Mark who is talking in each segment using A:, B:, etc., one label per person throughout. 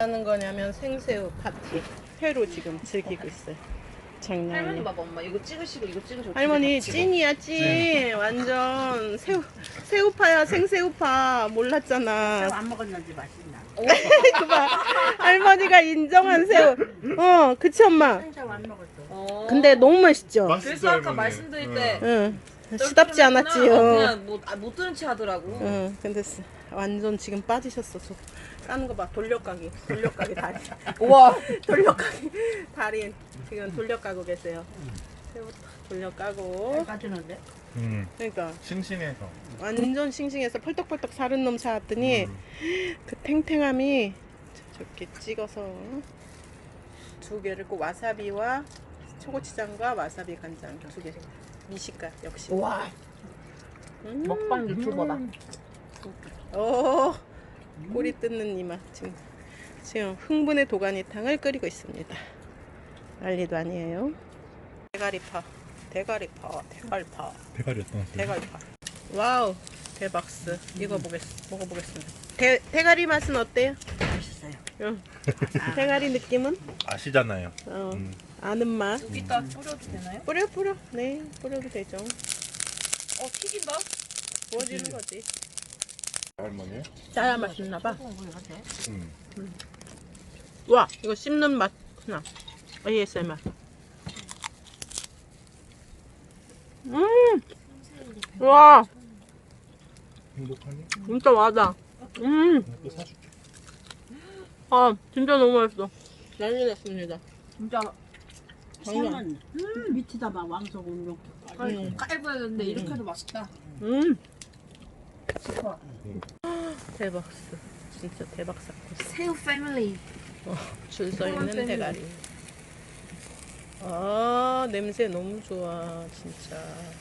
A: 하는 거냐면 생새우 파티. 회로 지금 즐기고 있어요. 장난
B: 할머니
A: 아니에요.
B: 봐봐 엄마 이거 찍으시고 이거 찍으시고
A: 할머니 찐이야 찐. 완전 새우파야 생새우파. 몰랐잖아.
C: 새우 안 먹었는지 맛있나?
A: 그봐 할머니가 인정한 새우. 그치 엄마.
C: 새우 안 먹었어.
A: 근데 너무 맛있죠.
B: 그래서 아까 말씀드릴 때
A: 응. 시답지 않았지요.
B: 그냥 못 들은 체 하더라고.
A: 응. 근데 완전 지금 빠지셨어. 저 까는 거 봐. 돌려까기 다리.
B: 우와.
A: 돌려까기 다리 지금 돌려까고 계세요. 새우부터 돌려까고.
C: 빠지는데?
A: 그러니까
D: 싱싱해서.
A: 완전 싱싱해서 펄떡펄떡 사른 놈 사왔더니 그 탱탱함이 저렇게 찍어서 두 개를 꼭 와사비와 초고추장과 와사비 간장 두 개. 미식가 역시.
B: 와. 먹방 유튜버다.
A: 오, 꼬리 뜯는 이마. 지금 흥분의 도가니탕을 끓이고 있습니다. 난리도 아니에요. 대가리파. 대가리파. 와우, 대박스. 이거 먹어보겠습니다. 대가리 맛은 어때요?
C: 맛있어요.
A: 응. 대가리 느낌은?
D: 아시잖아요.
A: 아는 맛.
B: 여기다 뿌려도 되나요?
A: 뿌려. 네, 뿌려도 되죠.
B: 튀긴다.
A: 구워지는 거지.
D: 할머니.
A: 짜야 맛있나봐. 와, 이거 씹는 맛. 하나. ASMR. 와,
D: 행복하니?
A: 진짜 맞아.
D: 또 사줄게.
A: 아, 진짜 너무 맛있어. 난리 났습니다.
B: 진짜
C: 새우는 밑에다 막 왕석 이렇게
B: 깔봐야겠는데 이렇게 해도 맛있다.
A: 대박. 진짜 대박 사건.
B: 새우 패밀리.
A: 줄 서 있는
B: 팬이네.
A: 대가리. 아, 냄새 너무 좋아. 진짜.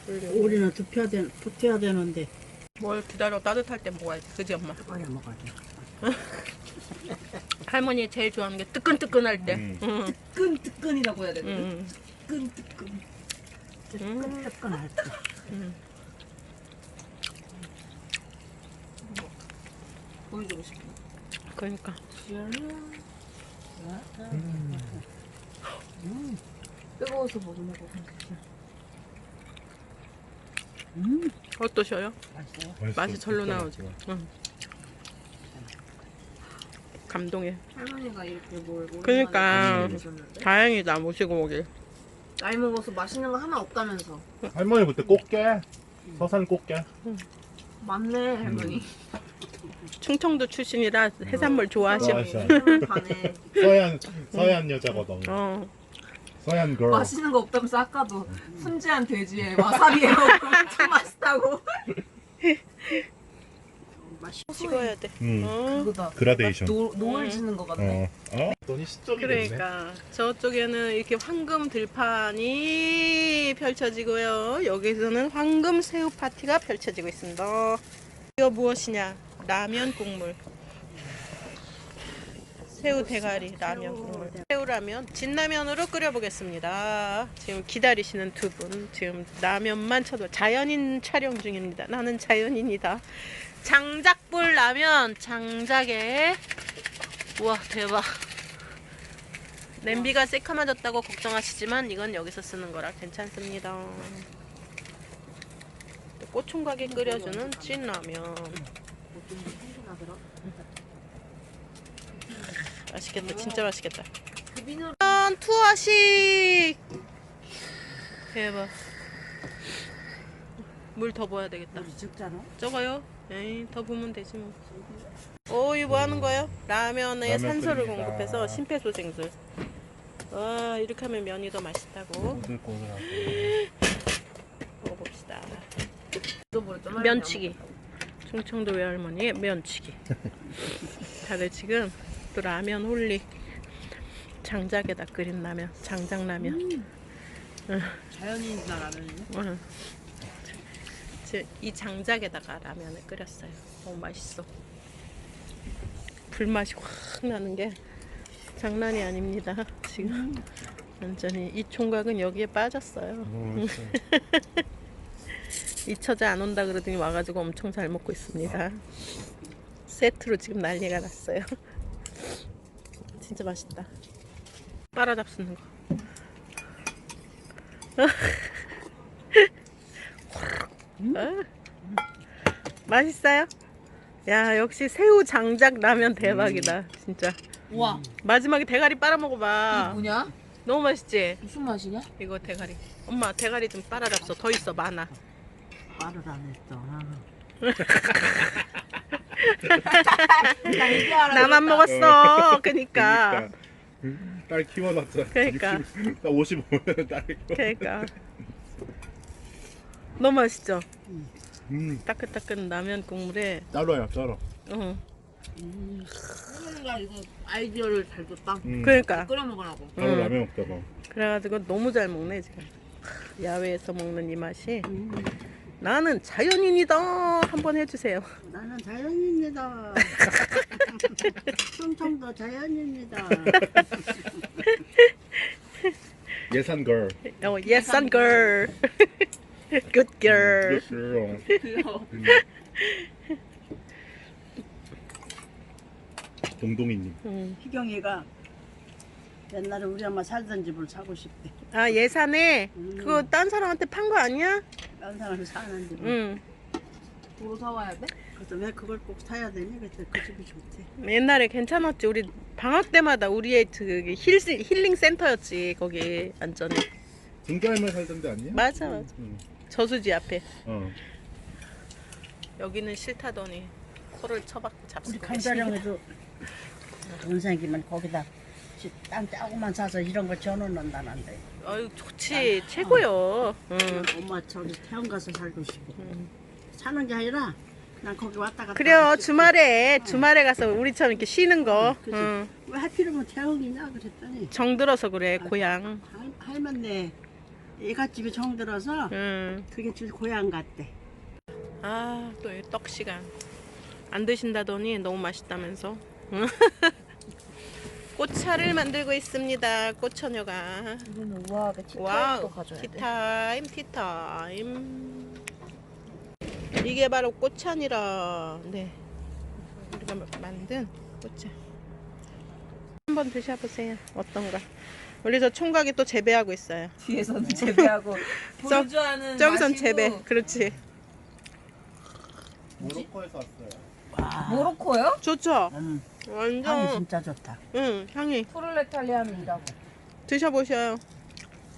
A: 훌륭해.
C: 우리는 붙여야 되는데
A: 뭘 기다려. 따뜻할 때 먹어야지. 그지 엄마?
C: 빨리 먹어야 돼.
A: 할머니 제일 좋아하는 게 뜨끈뜨끈할 때.
B: 뜨끈뜨끈이라고 해야 되거든.
A: 응.
B: 뜨끈뜨끈.
C: 뜨끈뜨끈할 때.
B: 보여주고 싶어.
A: 그러니까.
B: 뜨거워서 못 먹어.
A: 어떠셔요?
C: 맛있어요.
A: 맛이 절로 나오지. 응. 감동해.
B: 할머니가 이렇게 뭘
A: 그러니까.
B: 해줬는데.
A: 다행이다. 모시고 오길.
B: 나이 먹어서 맛있는 거 하나 없다면서.
D: 할머니 그때 꽃게. 서산 꽃게.
B: 맞네 할머니.
A: 충청도 출신이라 해산물 좋아하셔.
D: 좋아하셔.
B: 반에
D: 서해안 여자거든. 서해안 걸.
B: 맛있는 거 없다면서 아까도 순지한 돼지에 와사비에 먹고 좀 맛있다고.
A: 찍어야 돼.
B: 그거다.
D: 그라데이션.
B: 노을 짓는 거 같네.
D: 돈이 시적이 됐네.
A: 그러니까 저쪽에는 이렇게 황금 들판이 펼쳐지고요. 여기서는 황금 새우 파티가 펼쳐지고 있습니다. 이거 무엇이냐? 라면 국물. 새우 대가리 라면 국물. 새우라면 진라면으로 끓여보겠습니다. 지금 기다리시는 두 분 지금 라면만 쳐도 자연인 촬영 중입니다. 나는 자연인이다. 장작불 라면 장작에. 우와 대박. 냄비가 새카매졌다고 걱정하시지만 이건 여기서 쓰는 거라 괜찮습니다. 고총각이 끓여주는 찐라면. 맛있겠다. 진짜 맛있겠다. 투하식. 대박. 물 더 부어야 되겠다.
C: 우리 적잖아.
A: 적어요? 에이, 더 부으면 되지 뭐. 오, 이거 뭐 하는 거예요? 라면에
D: 라면
A: 산소를
D: 끓입니다.
A: 공급해서 심폐소생술. 와, 이렇게 하면 면이 더 맛있다고.
D: 꼬들꼬들하고.
A: 먹어봅시다. 면치기. 충청도 외할머니의 면치기. 다들 지금 또 라면 홀릭. 장작에다 끓인 라면. 장작라면.
B: 자연인이다 라면이.
A: 이 장작에다가 라면을 끓였어요. 너무 맛있어. 불맛이 확 나는 게 장난이 아닙니다. 지금 완전히 이 총각은 여기에 빠졌어요. 이 처자 안 온다 그러더니 와가지고 엄청 잘 먹고 있습니다. 세트로 지금 난리가 났어요. 진짜 맛있다. 빨아잡수는 거. 맛있어요? 야, 역시 새우 장작 라면 대박이다. 진짜.
B: 우와.
A: 마지막에 대가리 빨아
B: 이게
A: 먹어봐.
B: 뭐냐?
A: 너무 맛있지?
B: 무슨 맛이냐?
A: 이거 대가리. 엄마 대가리 좀 빨아잡숴. 더 있어, 많아.
C: 말을 안 했어.
A: 나만 먹었어. 그니까.
D: 딸 키워놨잖아.
A: 그러니까.
D: 나 55년 딸 키워.
A: 그니까. 너무 맛있죠? 따끈따끈 라면 국물에.
D: 썰어요, 썰어.
A: 응.
B: 할머니가 이거 아이디어를 잘 줬다.
A: 그러니까.
B: 끓여 먹으라고.
D: 바로 라면 먹다가.
A: 그래가지고 너무 잘 먹네 지금. 야외에서 먹는 이 맛이. 나는 자연인이다. 한번 해주세요.
C: 나는 자연입니다. 충청도 자연입니다.
D: 예산 걸.
A: Yes, son girl. Good girl.
B: 귀여워.
D: 동동이님.
C: 희경이가 옛날에 우리 엄마 살던 집을 사고 싶대.
A: 아, 예산에 그거 딴 사람한테 판 거 아니야?
C: 다른 사람이 사는 집을.
A: 응.
B: 도로 사와야 돼?
C: 그래서 왜 그걸 꼭 사야 되니? 그래서 그 집이 좋대.
A: 옛날에 괜찮았지. 우리 방학 때마다 우리의 그 힐링 센터였지. 거기 완전히.
D: 등교할만 살던 데 아니야?
A: 맞아, 맞아. 저수지 앞에.
D: 어.
A: 여기는 싫다더니 코를 쳐박고
C: 우리
A: 잡수고.
C: 강자령에도 돈 생기면 거기다 땅 조금만 사서 이런 거 전원한다는데.
A: 아유, 좋지. 최고요. 응.
C: 엄마 저기 태원 가서 살고 싶어. 사는 게 아니라 난 거기 왔다 갔다.
A: 그래요.
C: 하고 싶어.
A: 주말에 가서 우리처럼 이렇게 쉬는 거.
C: 그치.
A: 응.
C: 왜 하필이면 태원이냐 그랬더니
A: 정들어서 그래, 고향.
C: 할머니 애갓집이 정들어서
A: 응.
C: 그게 줄 고향 같대.
A: 아, 또 이 떡 시간. 안 드신다더니 너무 맛있다면서. 응. 꽃차를 만들고 있습니다. 꽃처녀가.
B: 이거는 우아하게 티타임도
A: 와우.
B: 가져야 돼.
A: 티타임, 티타임. 이게 바로 꽃찬이라. 네. 우리가 만든 꽃차. 한번 드셔보세요. 어떤가. 우리 저 총각이 또 재배하고 있어요.
B: 뒤에서는 재배하고 보여주하는
A: 저기선
B: 마시고.
A: 재배. 그렇지.
D: 모로코에서 왔어요.
B: 모로코요?
A: 좋죠?
C: 향이
A: 완전.
C: 진짜 좋다.
A: 응, 향이.
B: 푸르레탈리아민이라고.
A: 드셔보셔요.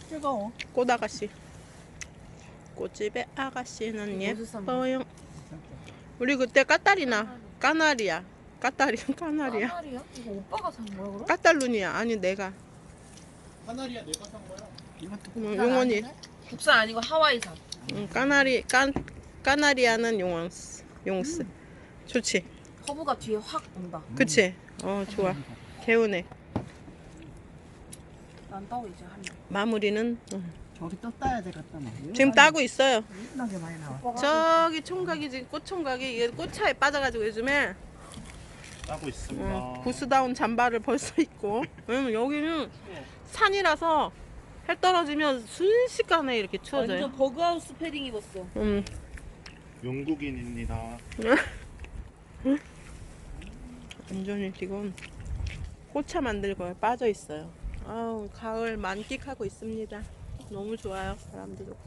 C: 뜨거워.
A: 꽃 아가씨. 꽃집의 아가씨는
B: 무슨
A: 예뻐요. 우리 그때 까따리나. 까나리야. 까나리야.
B: 까나리야? 이거 오빠가 산 거야 그럼?
A: 까딸룬이야. 아니 내가.
D: 하나리야 내가 산 거야.
A: 용원이.
B: 국산 아니고 하와이산.
A: 까나리아는 용스. 좋지.
B: 허브가 뒤에 확 온다.
A: 그치? 좋아. 개운해.
B: 난 떠 이제 할래.
A: 마무리는
C: 저기 또 따야 되겠다. 뭐.
A: 지금 따고 있어요.
C: 이쁘게 많이 나와.
A: 저기 총각이 지금 꽃총각이 이게 꽃차에 빠져가지고 요즘에
D: 따고 있습니다.
A: 부스다운 잠바를 벌써 입고. 왜냐면 여기는 산이라서 해 떨어지면 순식간에 이렇게 추워져요.
B: 완전 버그하우스 패딩 입었어.
D: 영국인입니다.
A: 완전히 지금 꽃차 만들 거에 빠져 있어요. 아우, 가을 만끽하고 있습니다. 너무 좋아요. 사람들도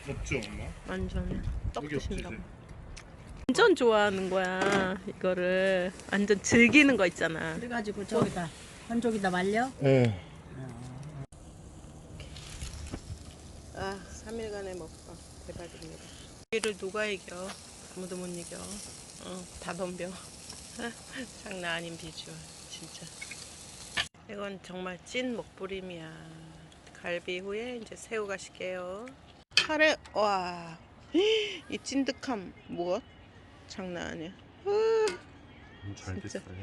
D: 없죠 엄마?
A: 완전 떡
D: 여기 없지,
A: 드신다고.
D: 이제.
A: 완전 좋아하는 거야. 이거를 완전 즐기는 거 있잖아.
C: 그래가지고 저기다 한쪽에다 말려.
D: 네.
A: 아, 3일간의 먹방 대박입니다. 이를 누가 이겨? 아무도 못 이겨. 다 덤벼. 장난 아닌 비주얼, 진짜. 이건 정말 찐 먹부림이야. 갈비 후에 이제 새우 가실게요. 카레, 와, 이 찐득함 무엇? 장난 아니야.
D: 잘
A: 진짜.
D: 됐어요.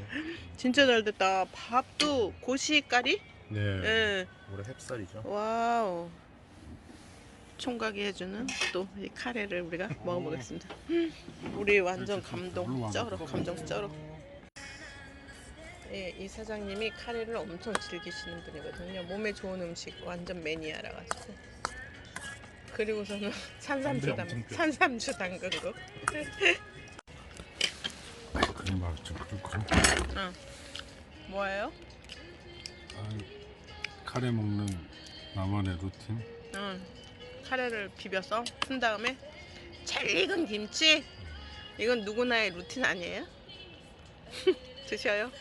A: 진짜 잘 됐다. 밥도 고시까리?
D: 네.
A: 예.
D: 올해 햅쌀이죠.
A: 와우. 총각이 해주는 또 이 카레를 우리가 먹어보겠습니다. 우리 완전 감동 쩔어. 감정 쩔어. 예, 이 사장님이 카레를 엄청 즐기시는 분이거든요. 몸에 좋은 음식 완전 매니아라 가지고. 그리고서는 산삼주 담근 거.
D: 그런 말 좀 그렇고.
A: 뭐예요?
E: 카레 먹는 나만의 루틴.
A: 응. 카레를 비벼서 푼 다음에 잘 익은 김치. 이건 누구나의 루틴 아니에요? 드셔요.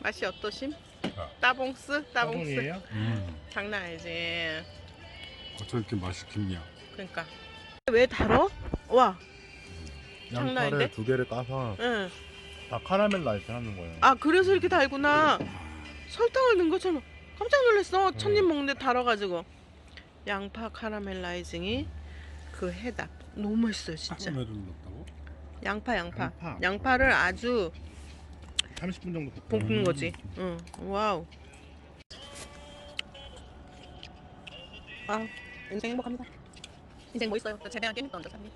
A: 맛이 어떠심? 따봉스? 따봉스?
D: 따봉이에요?
A: 장난 아니지.
E: 어쩜 이렇게 맛있겠냐.
A: 그러니까 왜 달어? 와. 장난 아닌데?
D: 양파를 두 개를 까서
A: 응.
D: 다 카라멜라이즈 하는 거예요.
A: 아 그래서 이렇게 달구나. 설탕을 넣은 것처럼 깜짝 놀랐어. 첫입 먹는데 달아가지고. 양파 카라멜라이징이 그 해답. 너무 맛있어요 진짜.
E: 카라멜을 넣었다고?
A: 양파.
D: 양파.
A: 양파를 아주
D: 30분 정도
A: 볶는 거지. 응. 와우. 아 인생 행복합니다. 인생 뭐 있어요? 재배한 깻잎도 얹어 샀니?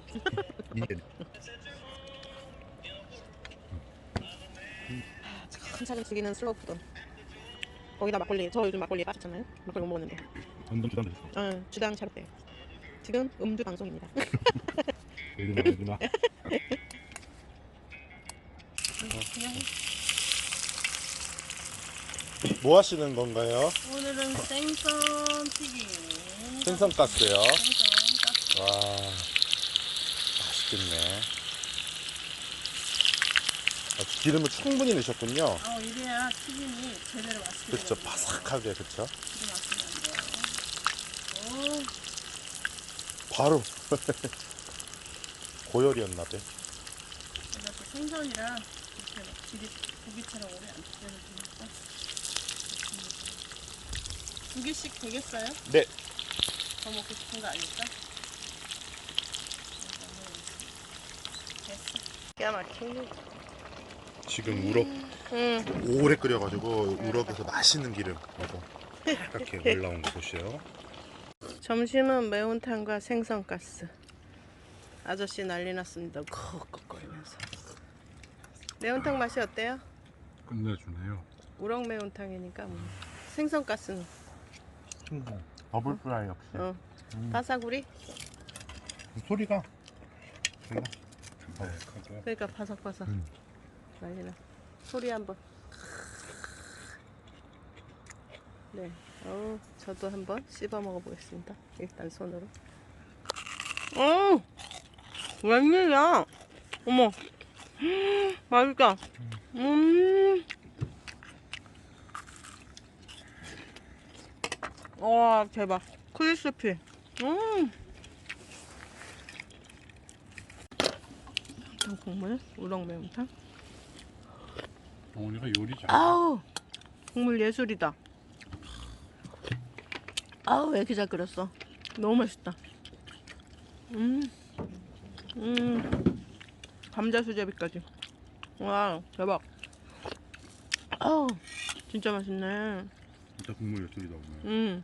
A: 한차례 죽이는 슬로우푸드. 거기다 막걸리. 저 요즘 막걸리에 빠졌잖아요. 막걸리 못 먹었는데.
D: 전동 주당 드셨어.
A: 응. 주당 차렸대요. 지금 음주 방송입니다.
D: 얘들아. 뭐 하시는 건가요?
C: 오늘은 생선 튀김.
D: 생선가스요.
C: 생선
D: 와, 맛있겠네. 기름을 충분히 넣으셨군요.
C: 이래야 튀김이 제대로 맛있게
D: 그렇죠, 바삭하게 그렇죠. 바로 고열이었나 봐.
C: 제가 또 생선이라 이렇게 막 질이 고기처럼 오래 안 튀겨지니까 두 개씩 되겠어요?
D: 네.
C: 더 먹고 싶은 거 아닐까? 됐어.
A: 기가 막히네.
D: 지금 우럭
A: 응.
D: 오래 끓여가지고 우럭에서 맛있는 기름 이렇게 올라온 거 보시죠.
A: 점심은 매운탕과 생선가스. 아저씨 난리 났습니다. kokkok거리면서. 매운탕 맛이 어때요?
E: 끝내주네요.
A: 우럭 매운탕이니까 뭐. 생선가스는
D: 더블 프라이 역시.
A: 바사구리?
D: 소리가
E: 바삭하고.
A: 그러니까 바삭바삭. 난리나. 소리 한번. 네. 저도 한번 씹어 먹어보겠습니다. 일단 손으로. 웬일이야? 어머. 맛있다. 와, 대박. 크리스피. 매운탕 국물, 우럭 매운탕.
E: 어머니가 요리 잘.
A: 아우, 국물 예술이다. 아우, 왜 이렇게 잘 끓였어? 너무 맛있다. 감자 수제비까지. 와, 대박. 아우, 진짜 맛있네.
D: 진짜 국물 예술이다 오늘.